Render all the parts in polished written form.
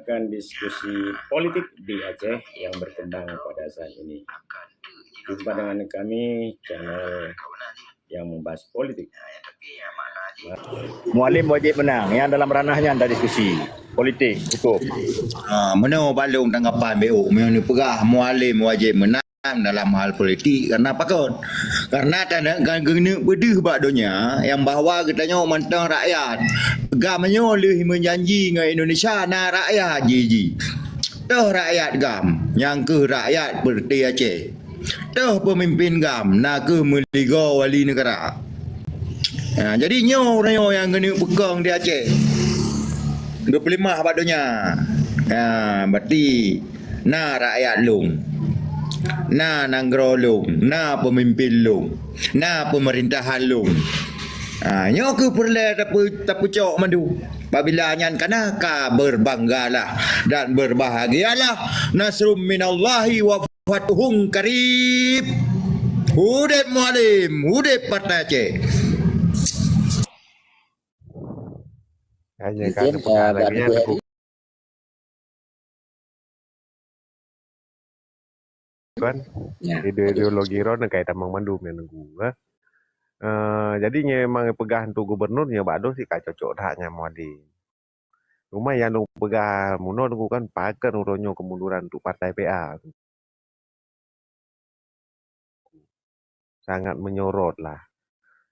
mendengarkan diskusi politik di Aceh yang berkembang pada saat ini. Jumpa dengan kami, channel yang membahas politik. Mualim wajib menang. Yang dalam ranahnya anda diskusi politik, hukum. Mana balung tanggapan BO ni pegah mualim wajib menang dalam hal politik. Karena apa kon? Karena kan kena berdeh bakdonya yang bahawa katanya mentang rakyat. Gamnya oleh menjanji dengan Indonesia na rakyat jiji. Dah rakyat gam yang ke rakyat berti Aceh. Dah pemimpin gam nak ke meliga wali negara. Jadi nyo yang kena pegang di Aceh. 25 bakdonya. Berarti na rakyat long. Na nanggro long, na pemimpin long, na pemerintahan long. Nyo ke perle tapi cok mandu. Apabila nyan kanaka berbanggalah dan berbahagialah. Nasrum minallahi wa fatuhun karib. Hudib Mualim, hudib Partai Aceh. Hanya kan pengalamannya kan ideologi ron kayak tamang mandum yang nunggu jadi memang pegahan tu gubernurnya bado sih kak cocok haknya muadi rumah yang nunggu pegah muno nunggu kan pakai nuronyo kemunduran untuk partai PA sangat menyorot lah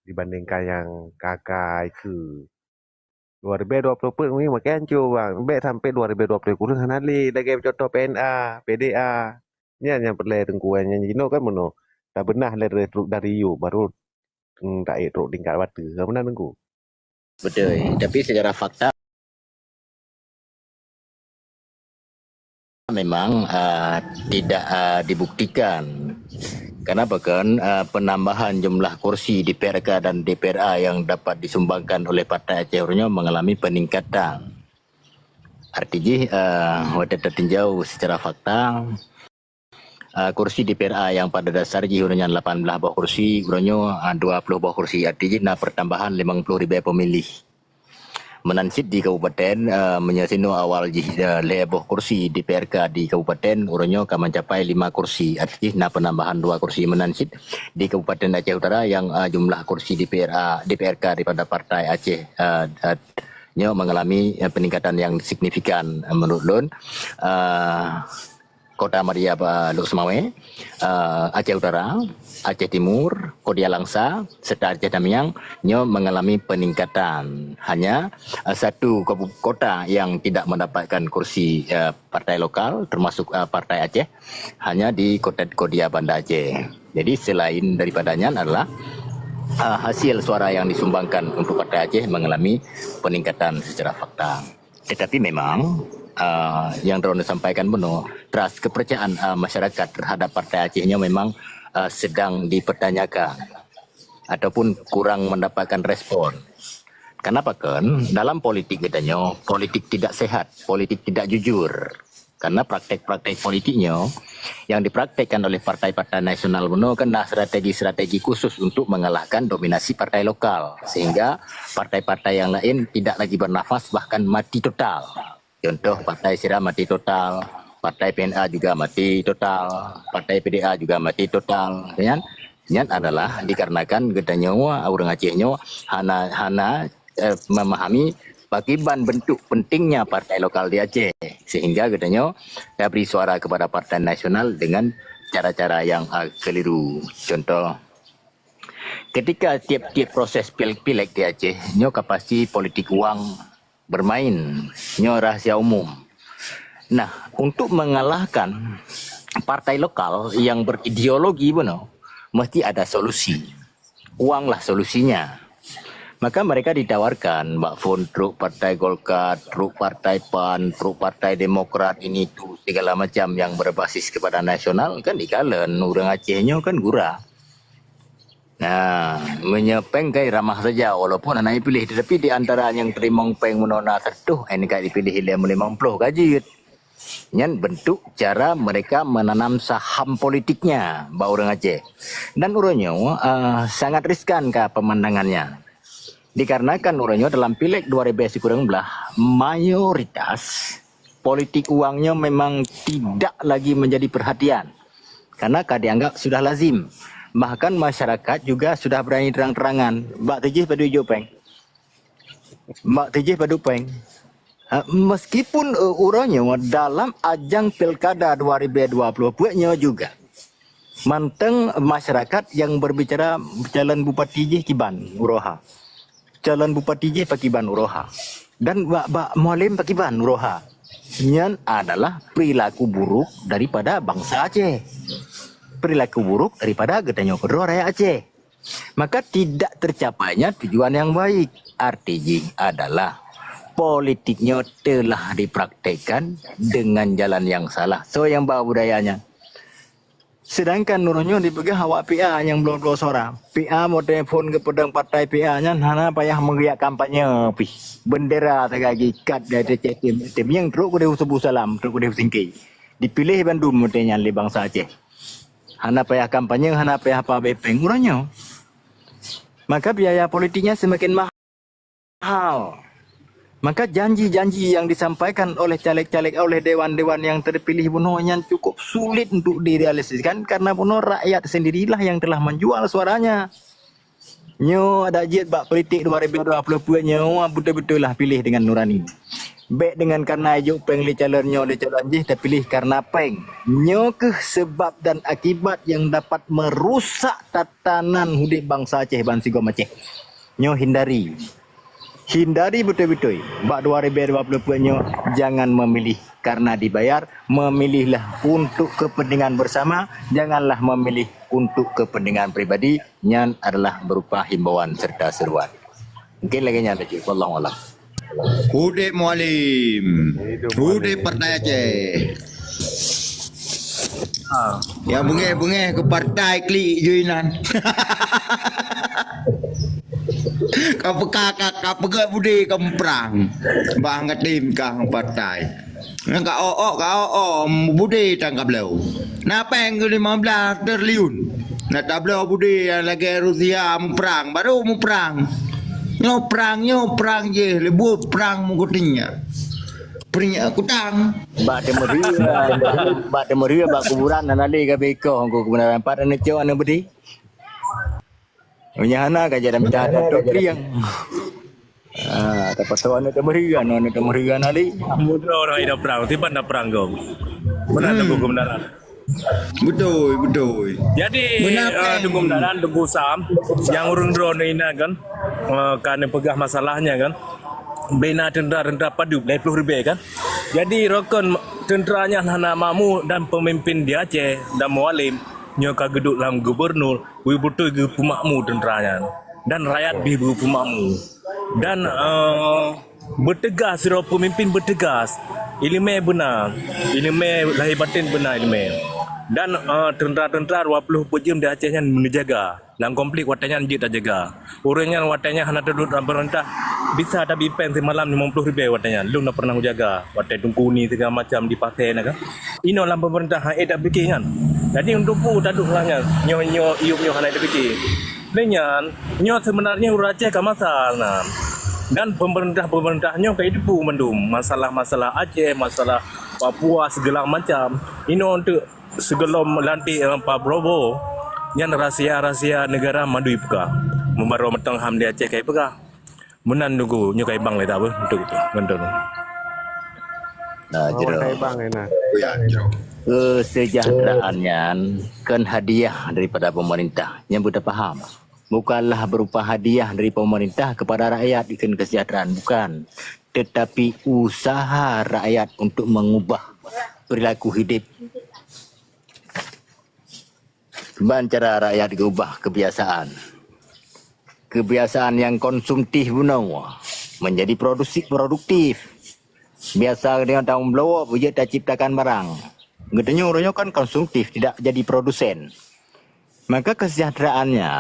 dibandingkan yang kakak itu 2020 pun ini makin coba bang sampai 2020 kurang hanali lagi contoh PNA PDA ni yang perlu tengkuan yang jino kan mono tak benar dari you baru tak itu tingkat batu benar tengku Betul. Tapi secara fakta memang tidak dibuktikan. Kenapa kan penambahan jumlah kursi di PRK dan DPRA yang dapat disumbangkan oleh Partai Aceh Ornyo mengalami peningkatan. Artinya wadah tertinjau secara fakta kursi DPRA yang pada dasar jihurnya 18 buah kursi, uronyo 20 buah kursi. Artinya pertambahan 50,000 pemilih. Menansib di kabupaten menyasino awal buah kursi DPRK di kabupaten uronyo akan mencapai 5 kursi. Artinya penambahan 2 kursi menansib di Kabupaten Aceh Utara yang jumlah kursi DPRK daripada Partai Aceh mengalami peningkatan yang signifikan menurut Lun. Kota Maria Luk Semawe, Aceh Utara, Aceh Timur, Kodia Langsa, serta Aceh Damiang mengalami peningkatan. Hanya satu kota yang tidak mendapatkan kursi partai lokal termasuk Partai Aceh hanya di Kota Kodia Banda Aceh. Jadi selain daripadanya adalah hasil suara yang disumbangkan untuk Partai Aceh mengalami peningkatan secara fakta. Tetapi memang yang Ron sampaikan benar, trust kepercayaan masyarakat terhadap Partai Acehnya memang sedang dipertanyakan ataupun kurang mendapatkan respon. Kenapa kan? Dalam politik katanya, politik tidak sehat, politik tidak jujur. Karena praktek-praktek politiknya yang dipraktekkan oleh partai-partai nasional benar kan strategi-strategi khusus untuk mengalahkan dominasi partai lokal. Sehingga partai-partai yang lain tidak lagi bernafas bahkan mati total. Contoh Partai Sirah mati total, Partai PNA juga mati total, Partai PDA juga mati total. Ini adalah dikarenakan gedanya orang Acehnya hana memahami bagaimana bentuk pentingnya partai lokal di Aceh. Sehingga gedanya beri suara kepada partai nasional dengan cara-cara yang keliru. Contoh, ketika tiap-tiap proses pileg di Aceh, kapasi politik uang bermain, rahasia umum. Nah, untuk mengalahkan partai lokal yang berideologi benar, mesti ada solusi. Uanglah solusinya. Maka mereka ditawarkan, Mbak Fon, truk Partai Golkar, truk Partai PAN, truk Partai Demokrat, ini tuh segala macam yang berbasis kepada nasional, kan dikalen, orang Acehnya kan gurah. Nah, menyepeng kai ramah saja walaupun anak pilih, tetapi di antara yang terima peng menona tertuh ini kai dipilih 50 gaji. Ini bentuk cara mereka menanam saham politiknya bak orang Aceh. Dan orangnya sangat riskan ke pemandangannya. Dikarenakan orangnya dalam pileg 2019 mayoritas politik uangnya memang tidak lagi menjadi perhatian. Karena dianggap sudah lazim. Bahkan masyarakat juga sudah berani terang-terangan. Mbak Tejih pada Jopeng. Mbak Tejih pada Peng. Meskipun urangnya dalam ajang pilkada 2020 punya juga. Manteng masyarakat yang berbicara calon Bupati Jih Kiban Uroha. Calon Bupati Jih Pakiban Uroha. Dan Mbak Mualim Pakiban Uroha. Ini adalah perilaku buruk daripada bangsa Aceh. Perilaku buruk daripada Gedanyo Kedua Rakyat Aceh. Maka tidak tercapainya tujuan yang baik. Artinya adalah politiknya telah dipraktekkan dengan jalan yang salah. So yang bawa budayanya. Sedangkan nurunyo dipegang awak PA yang belum 12 orang. PA mau telefon ke pedang partai PA-nya, hana payah mengeriak kampanye. Bendera tegagi kat dari tim yang teruk kuda usubu salam, teruk kuda singki. Dipilih Bandung mutenya li bangsa Aceh. Hana payah kampanye, hana payah apa bepeng uranyo. Maka biaya politiknya semakin mahal. Maka janji-janji yang disampaikan oleh caleg-caleg, oleh dewan-dewan yang terpilih bunuhnya cukup sulit untuk direalisasikan karena bunuh rakyat sendirilah yang telah menjual suaranya. Nyo ada jet bak politik 2020 nyo betul-betul lah pilih dengan nurani. Baik dengan karena ajuk peng li calon nyo li calon jih terpilih karena peng. Nyo ke sebab dan akibat yang dapat merusak tatanan hidup bangsa Aceh ban Sigom Aceh. Nyo hindari. Hindari betul-betul. Bak 2020 punya jangan memilih karena dibayar. Memilihlah untuk kepentingan bersama. Janganlah memilih untuk kepentingan pribadi. Yang adalah berupa himbauan serta seruan. Mungkin lagi nyata je. Wallahualam. Hudip Mualim. Hudip Partai Aceh. Yang bengeh-bengeh ke partai klik joinan. Kau pegat budi kemprang. Bang tim kang partai. Kau budi tangkap lau. Napa yang ke 15 triliun? Nak tablau budi yang lagi Rusia perang, baru mau perang. Nyo perang je, lebu perang mu kutinya. Perinya kutang. Bak demeria bak kuburan nanali ka beko ko kebenaran pat ane cio ane bedi. Punya hana ka jada minta ada kriang. Dapat tahu ane demeria nali. Mudah orang hidup perang, tiba nak perang kau. Benar tunggu kebenaran. Betul. Jadi tunggu kebenaran, tunggu saham. Yang urung drone ini kan, karena pegah masalahnya kan. Bina tentera padu 20 ribu kan. Jadi rokon tenteranya Hana Mamu dan pemimpin di Aceh dan Mualim nyoka geduk dalam gubernur, wi betul ge pumakmu tenteranya dan rakyat bi pumakmu. Dan bertegas siro pemimpin bertegas. Ilmu benar. Ilmu lahir batin benar ilmu. Dan tentera-tentera 20 jam di Aceh yang menjaga. Dalam konflik watanya njit jaga. Orangnya watanya hana duduk dalam perintah. Bisa tapi pen semalam 50 ribu watanya. Lu nak pernah jaga. Watai tungkuni segala macam dipakai nak. Ini dalam pemerintah tak fikir kan. Jadi untuk pu taduh lahnya. Nyo iup hana tak fikir. Lenyan nyo sebenarnya Aceh ke masalah. Dan pemerintahnya kayak itu mendum masalah-masalah Aceh, masalah Papua segala macam. Ini untuk segala lantik Pak Prabowo yang rahsia-rahsia negara madu ibuka membaru metang ham di Aceh kayak peka menan nunggu nyukai bang le tahu untuk itu ngendon. Nah, jero. Bang enak. Kesejahteraannya kan hadiah daripada pemerintah yang sudah paham. Bukanlah berupa hadiah dari pemerintah kepada rakyat ikan kesejahteraan, bukan. Tetapi usaha rakyat untuk mengubah perilaku hidup. Gimana cara rakyat diubah kebiasaan? Kebiasaan yang konsumtif benar menjadi produktif. Biasa dengan tahun belawak dia tak ciptakan barang. Gedenya orangnya kan konsumtif, tidak jadi produsen. Maka kesejahteraannya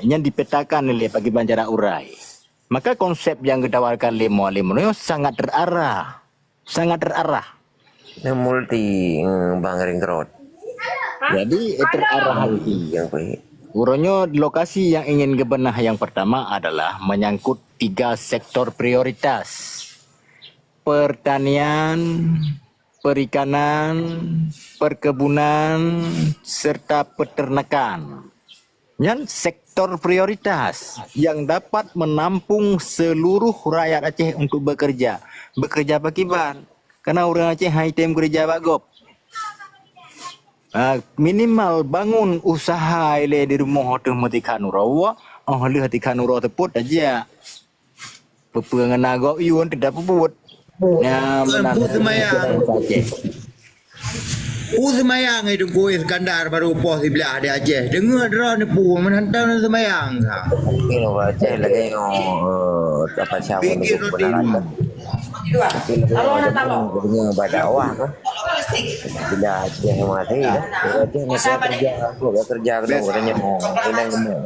yang dipetakan oleh bagi banjara urai. Maka konsep yang ditawarkan oleh Mualim sangat terarah. Yang multi Bang Ringrod. Jadi terarah Yang baik. Uronyo lokasi yang ingin gebenah yang pertama adalah menyangkut 3 sektor prioritas. pertanian, perikanan, perkebunan, serta peternakan. Yang sektor prioritas yang dapat menampung seluruh rakyat Aceh untuk bekerja. Bekerja pakiban. Karena orang Aceh high time kerja bagop. Minimal bangun usaha ile di rumah tu mati kanurawa. Leh hati kanurawa teput aja. Pepengan agak iun tidak puput. Ya, benar. Semayang itu kuih Iskandar baru pos di belah di Aceh. Dengar dah ni pu menhantar semayang. Mungkin orang Aceh lagi dapat siapa Fikir untuk roti. benar. Dengar badakwah kan. Bila Aceh mati dah. Aceh ni kerja kedua katanya mau hilang gemuk.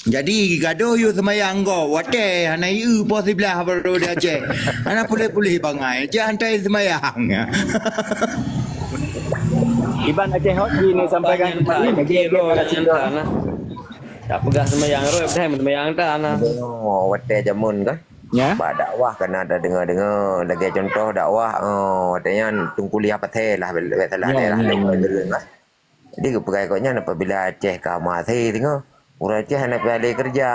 Jadi gaduh you semayang go. Wate hana you pos di belah baru di Aceh. Hana pulih-pulih bangai. Je hantai semayang. Iban Aceh Hot ini sampaikan kembali bagi Tak pegang semayang roh, semayang tak nah. Wate jamun kan. Ya. Ba dakwah kena ada dengar-dengar lagi contoh dakwah katanya tungkuliah pathe lah salah daerah lain lah. Jadi kepegawaiannya apabila Aceh ke mati tengok orang Aceh nak pergi kerja.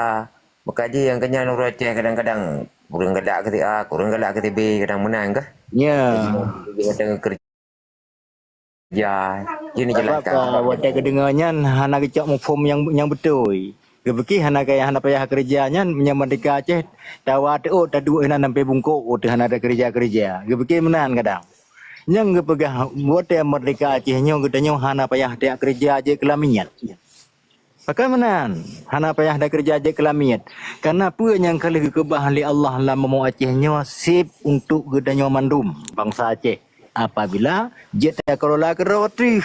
Makaji yang kenyang orang Aceh kadang-kadang kurang gelak ke A, kurang gelak ke B, kadang menang ke. Ya. Kadang kerja. Ini jelaskan. Buat kedengarnya hana kecak mu form yang betul. Kebeki hana kaya hana payah kerjanya menyamardika Aceh tawa tu tadu hana sampai bungkuk hana ada kerja. Kebeki menan kadang. Yang gepegah buat merdeka Aceh nyo gedanya hana payah dia kerja aja kelamiat. Pakai menan hana payah ada kerja aja kelamiat. Karena apa yang kali kebah li Allah la mau Aceh nyo sip untuk gedanya mandum bangsa Aceh. Apabila jet kelola keroti.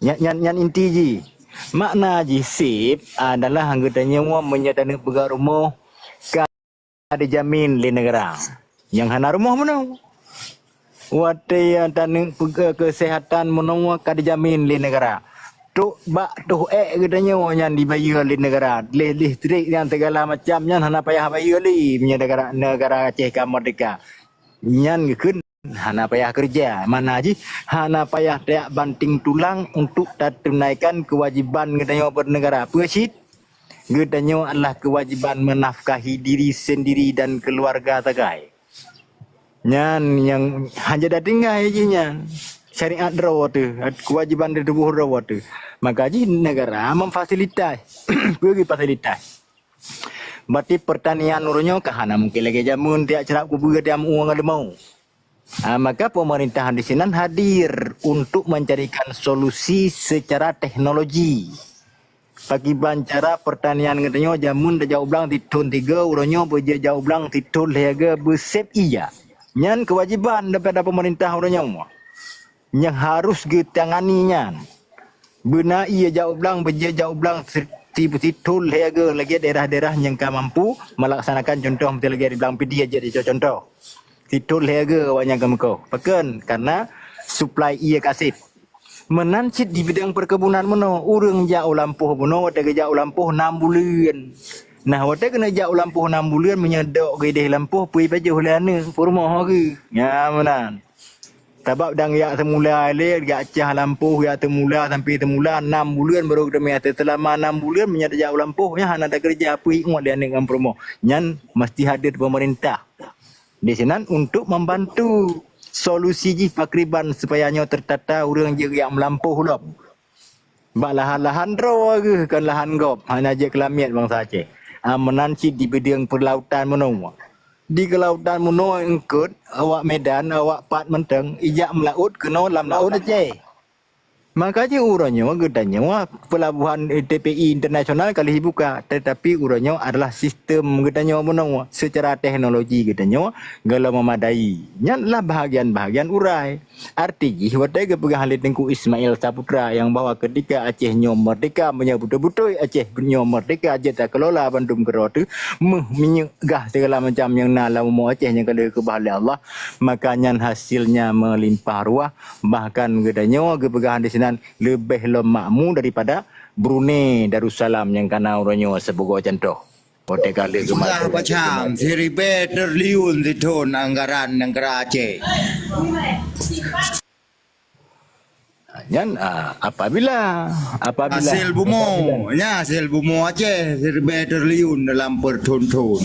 Nyan inti ji. Makna ji sip adalah anggotanya menyatakan pegang rumah ada jamin di negara. Yang hana rumah mana? Wate yang taneng kesehatan menunggu kada jamin di negara. Tuk bak tuh katanya yang dibayar di negara. Listrik yang segala macamnya hana payah bayar li punya negara Aceh ke merdeka. Nyan gekun hana payah kerja. Mana aja hana payah tak banting tulang untuk tunaikan kewajiban katanya bernegara. Persit katanya adalah kewajiban menafkahi diri sendiri dan keluarga tagai. Nyan yang hanya dah tinggal je nyan. Syariat rawa tu, kewajiban di tubuh rawa tu. Maka ji negara memfasilitas, bagi fasilitas. Berarti pertanian urunyo kahana mungkin lagi jamun tiap cerap kubur dia uang ada mau. Maka pemerintahan di sini hadir untuk mencarikan solusi secara teknologi. Bagi bancara pertanian katanya jamun dah jauh belang titun 3 urunyo berje jauh belang titun lega bersep iya. Nyan kewajiban daripada pemerintah orangnya semua. Yang harus ditangani nyan. Benar ia jauh belang berje jauh belang titul lega lagi daerah-daerah yang kan mampu melaksanakan contoh betul lagi di belang PD aja di contoh. Titul lega awaknya kau. Pakan karena supply ia kasih. Menancit di bidang perkebunan mana urang jauh lampuh mana ada jauh lampuh 6 bulan. Nah, wata kena jauh lampuh 6 bulan menyedok gedeh lampuh pergi baju hulana rumah ke. Ya mana. Sebab dang yak semula le yak cah lampuh yak temula sampai temula 6 bulan baru kena selama 6 bulan menyedok jauh lampuhnya hana ada kerja apa ingat dia dengan rumah. Nyan mesti hadir pemerintah. Di sini untuk membantu solusi ji pakriban supaya nyo tertata urang je yang melampuh lop. Bak lahan-lahan raw ke kan lahan gop hanya je kelamiat bangsa Aceh. Menancit di bidang perlautan menua. Di kelautan menua engkut awak Medan awak Pat Menteng ijak melaut kena dalam laut Aceh. Makanya urangnya gedanya pelabuhan TPI internasional kali dibuka tetapi urangnya adalah sistem gedanya menua secara teknologi gedanya gala memadai. Nyanlah bahagian-bahagian urai. Artinya watai kepegang Halid Tengku Ismail Saputra yang bahwa ketika Aceh nyo merdeka betul-betul Aceh nyo merdeka Aceh tak kelola Bandung Kerota menyegah segala macam yang nala mau Aceh yang kalau kebahagiaan Allah makanya hasilnya melimpah ruah bahkan gedanya kepegang di sini lebih lemakmu daripada Brunei Darussalam yang kana orangnya sebagai contoh. Hotel kala Susah macam seribu triliun ditun anggaran negara Aceh. Yan apabila Hasil bumo, ya hasil bumo Aceh seribu triliun dalam bertahun-tahun.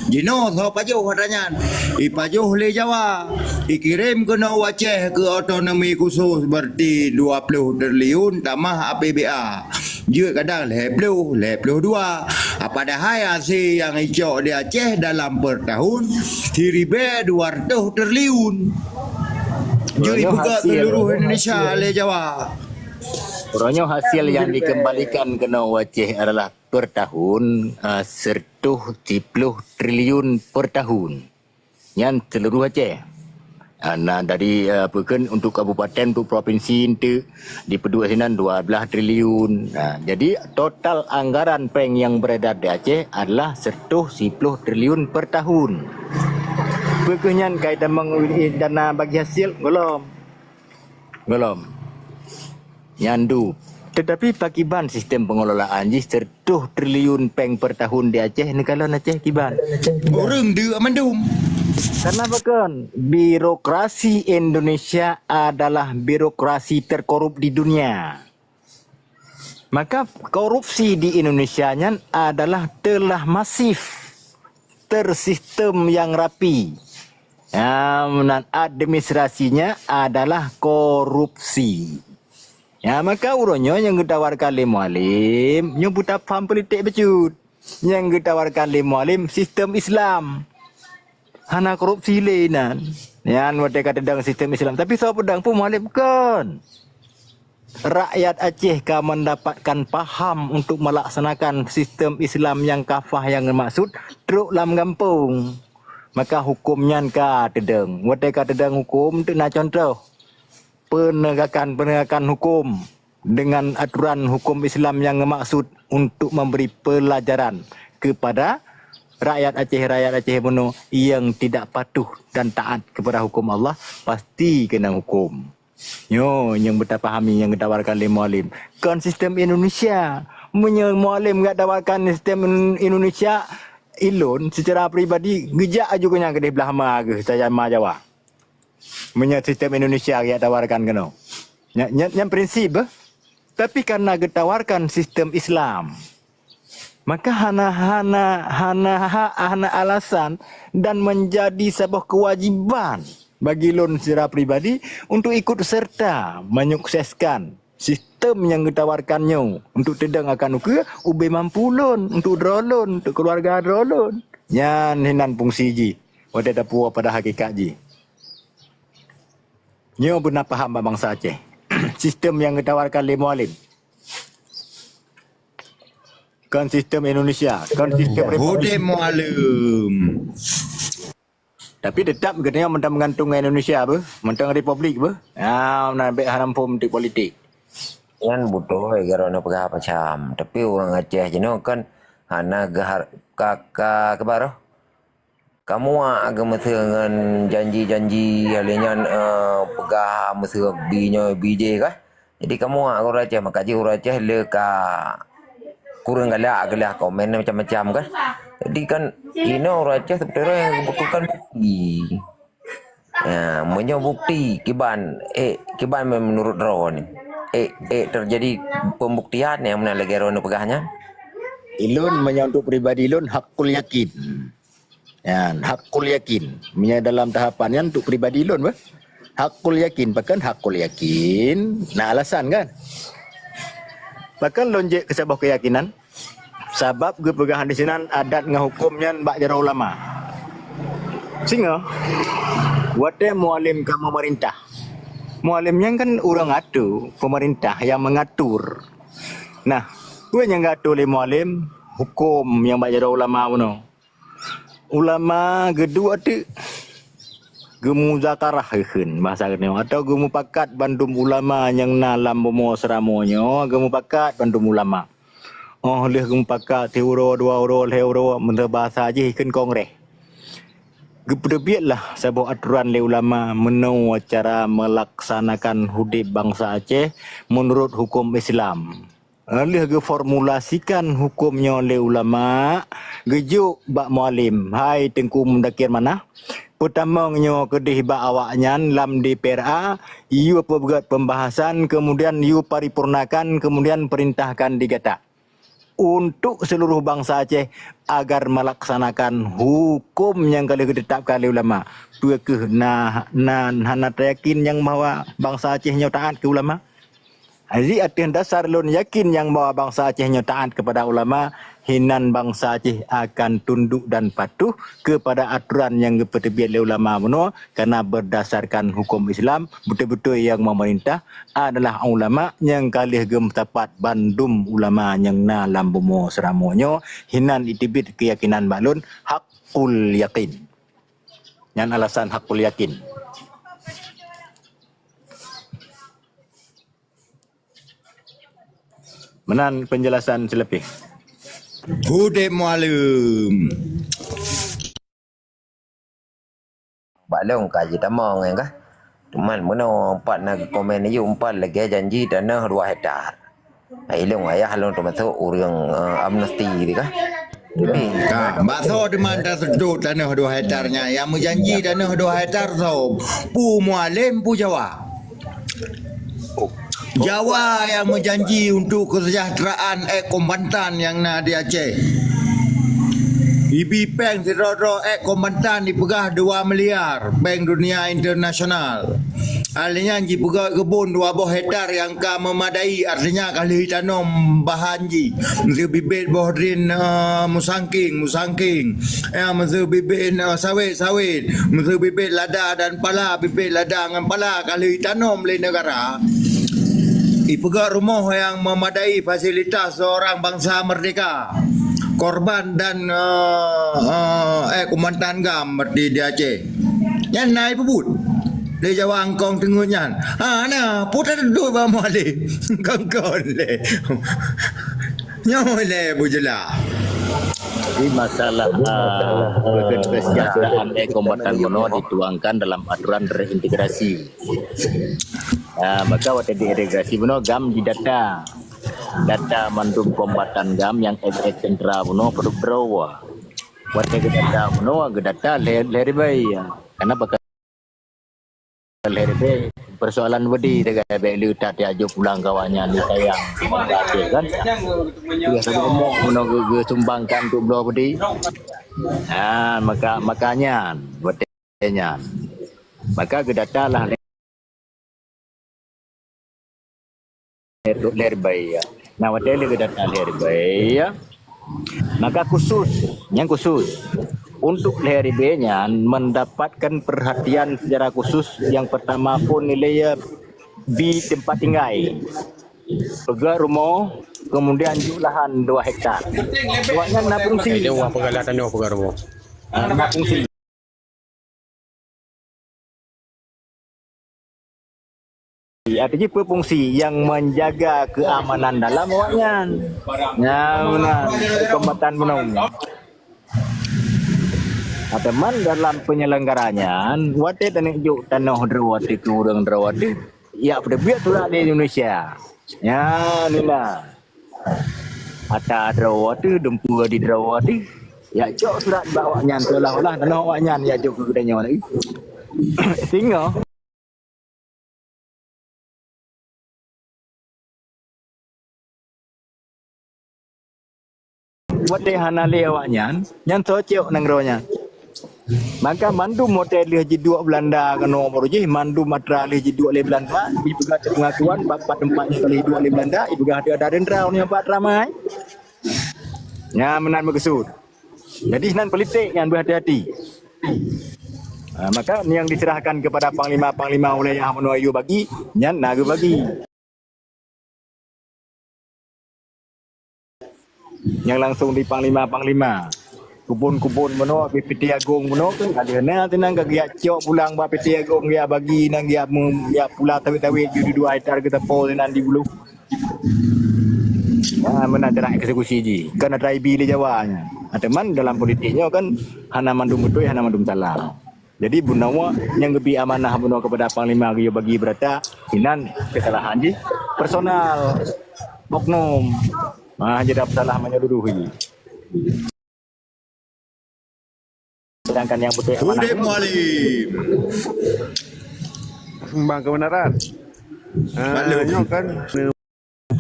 Jino tho pajuh katanya, ipajuh le Jawa, dikirim ke Nau Aceh ke otonomi khusus berarti 20 triliun tambah APBA. Juga kadang lebih dua. Padahal hasil yang hijau di Aceh dalam per tahun 1.200 triliun. Jadi buka seluruh Indonesia le Jawa. Orangnya hasil yang dikembalikan ke Nau Aceh adalah per tahun 110 triliun per tahun. Yang seluruh Aceh. Nah dari bukan untuk kabupaten, untuk provinsi itu di Pedua Sinan 12 triliun. Jadi total anggaran peng yang beredar di Aceh adalah 110 triliun per tahun. Bukannya kaitan dana bagi hasil belum. Nyandu. Tetapi pakiban sistem pengelolaan 100 triliun peng per tahun di Aceh ni kalau Aceh kiban. Orang dia mandum. Karena bahkan birokrasi Indonesia adalah birokrasi terkorup di dunia. Maka korupsi di Indonesia adalah telah masif, tersistem yang rapi. Dan administrasinya adalah korupsi. Ya, maka urunnya yang ditawarkan oleh mualim, nyebut faham politik becut. Yang ditawarkan oleh mualim sistem Islam. Hana korupsi lenan. Yang mereka tentang sistem Islam. Tapi saya pedang pun mualim kan. Rakyat Aceh kan mendapatkan paham untuk melaksanakan sistem Islam yang kafah yang maksud teruk dalam kampung. Maka hukumnya ka tedeng. Mereka tedeng hukum tu nak contoh. Penegakan hukum dengan aturan hukum Islam yang maksud untuk memberi pelajaran kepada rakyat Aceh Bono yang tidak patuh dan taat kepada hukum Allah pasti kena hukum. Yang bertapahami yang ditawarkan oleh mualim. Kan sistem Indonesia, mualim enggak tawarkan sistem Indonesia ilun secara pribadi gejak juga yang kedai belah ma ke saya ma Jawa. Sistem Indonesia yang tawarkan kena. Yang prinsip tapi karena ditawarkan sistem Islam. Maka hana alasan dan menjadi sebuah kewajiban bagi lon secara pribadi untuk ikut serta menyukseskan sistem yang ditawarkannya untuk tedang akan ube mampu lon untuk drolon untuk keluarga drolon. Yan hinan fungsi ji. Wada dapua pada hakikat ji. Nyo benar paham bangsa Aceh. Sistem yang ditawarkan oleh mualim. Kan sistem Indonesia, kan sistem Republik mualim. Tapi tetap katanya mentang menggantung Indonesia apa? Mentang Republik apa? Nak ambil haram politik politik. Yan butuh kerana pegah macam. Tapi orang Aceh jenuh kan hana gahar kakak kebaruh. Kamu agak dengan janji-janji halinya pegah mesra binya BJ kah? Jadi kamu orang Aceh maka je orang Aceh leka kurang galak gelah komen macam-macam kan. Jadi kan ini orang Aceh sebenarnya yang membutuhkan bukti. Ya, punya bukti kiban menurut Ron. Terjadi pembuktian yang mana lagi Ron pegahnya. Ilun menyangkut pribadi ilun hakul yakin. Ya, hakul yakin. Dalam tahapannya untuk pribadi ilun bah. Hakul yakin, bahkan hakul yakin. Nah alasan kan. Bahkan lonjek ke sebuah keyakinan. Sebab kepegahan di sini adat dengan hukumnya bak jara ulama. Sehingga wate mualim ke pemerintah. Mualimnya kan orang atu pemerintah yang mengatur. Nah, gue yang ngatur oleh mualim hukum yang bak jara ulama puno. Ulama kedua tu gemu zakarah keun bahasa kena atau gemu pakat bandum ulama yang nalam bomo seramonyo gemu pakat bandum ulama. Oh leh gemu pakat euro 2 euro euro mentah bahasa je keun kongres. Gepedebiatlah sebuah aturan le ulama menau cara melaksanakan hidup bangsa Aceh menurut hukum Islam. Alih ge formulasikan hukumnya oleh ulama, gejuk bak mualim. Hai Tengku Mendakir mana? Pertamanya kedih bak awaknya lam DPRA, you buat pembahasan, kemudian you paripurnakan, kemudian perintahkan digata. Untuk seluruh bangsa Aceh agar melaksanakan hukum yang kali ditetapkan oleh ulama. Dua ke hanat yakin yang bahwa bangsa Acehnya taat ke ulama. Jadi atas dasar lun yakin yang bahwa bangsa Acehnya taat kepada ulama, hinan bangsa Aceh akan tunduk dan patuh kepada aturan yang dipertebut oleh ulama menua, karena berdasarkan hukum Islam betul-betul yang memerintah adalah ulama yang kali gem tepat bandum ulama yang na lambumo seramonyo hinan itibit keyakinan balun hakul yakin. Yang alasan hakul yakin. Menan penjelasan selebih. Hudib mualim. Balong kaji tamang kan. Teman mana empat nak komen ni empat lagi janji tanah 2 hektar. Ai long ayah long tu masuk urang amnesty ni kan. Bakso di mana sedut tanah 2 hektarnya. Yang menjanji tanah 2 hektar so. Pu mualim pu Jawa. Jawa yang menjanji untuk kesejahteraan Kombatan yang nak di Aceh. IB Bank Sidoro Kombatan dipegah 2 miliar Bank Dunia Internasional. Artinya ji pegah kebun 2 hektar yang ka memadai, artinya kali tanam bahan ji. Mesti bibit bohdrin musangking. Mesti bibit sawit. Mesti bibit lada dan pala, bibit lada dan pala kali tanam di negara. Ipegak rumah yang memadai fasilitas seorang bangsa merdeka, korban dan Kombatan gam di Aceh. Yang naik pebut di Jawa angkong tengahnya. Nah, putar duduk bamu ale. Kangkon le. Nyoy le bujela. Jadi masalah kesejahteraan Kombatan Mono dituangkan dalam aturan reintegrasi. Maka waktu diintegrasi Mono gam di data mandum Kombatan gam yang sentra Mono produk berawa. Waktu data Mono data leribai karena bakal leribai persoalan wedi dengan belu tak diajuk pulang kawannya ni sayang kan. Ya semua Mono sumbangkan untuk belah wedi. Makanya wedinya. Maka data lah lerbai ya. Nah, wadai ke data lerbai ya. Maka yang khusus untuk lerbai-nya mendapatkan perhatian secara khusus. Yang pertama pun nilai di tempat tinggal. Pegak rumah, kemudian lahan 2 hektar. Awaknya nak fungsi. Dia wah pegalatan dia pegar rumah. Nak fungsi. Artinya berfungsi yang menjaga keamanan dalam awaknya. Benar. Kombatan menunggu. Teman dalam penyelenggaranya, wate tanjuk tanah drawati ke urang drawati. Ya, pada biar tulah di Indonesia. Ya, nila. Ata drawati, dempu di drawati. Ya, jok surat bawanya telah tanah awaknya ya jok ke kedanya lagi. Tinggal wate hanale awaknya yang tocok nang ronya. Maka mandum motel haji 2 Belanda kena moruji mandum matra haji 2 le Belanda ibu gak pengakuan bapak tempatnya kali 2 le Belanda ibu gak ada dendra ni empat ramai. Ya menan berkesud. Jadi nan politik yang berhati-hati. Maka yang diserahkan kepada panglima wilayah menuayu bagi nyan naga bagi. Yang langsung di panglima kubun meno PT Agung meno kan ada na tenang dia ciok pulang ba PT Agung dia bagi nang dia pula tawit-tawit judi 2 hektar ke tepo nan di bulu. Mana cara eksekusi ji kan ada IB di Jawa nya. Teman dalam politiknya kan hana mandum betul hana mandum salah. Jadi bunawa yang lebih amanah kepada panglima dia bagi berata hinan kesalahan ji personal. oknum. Jadi salah menyeluruhi. Sedangkan yang betul yang mana? Udip Mualim. Sembang kebenaran. Maklum. Nyo kan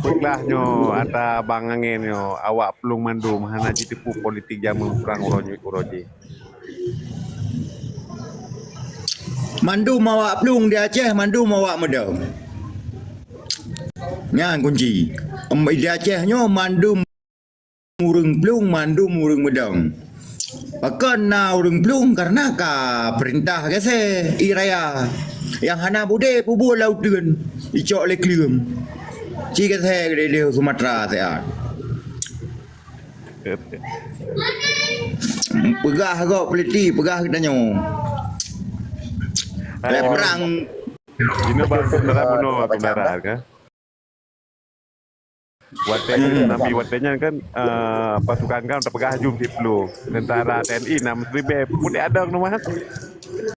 pegah nyo ata bang angin nyo awak pelung mandum hana tipu politik jamu perang uroji. Mandum awak pelung di Aceh, mandum awak medang. Yang kunci. Di Aceh nyo mandum urung pelung, mandum urung medang. Pakan na urung pelung karena ka perintah kese iraya. Yang hana bude pubu laut dengan icok le klium. Jika saya di Sumatera saya. Pegah kok peliti, pegah kita nyo. Perang Ini bang kebenaran benar kebenaran kan. Watenya Nabi watenya kan pasukan kan terpegah jum di Pelu. Tentara TNI 6.000 pun ada nomor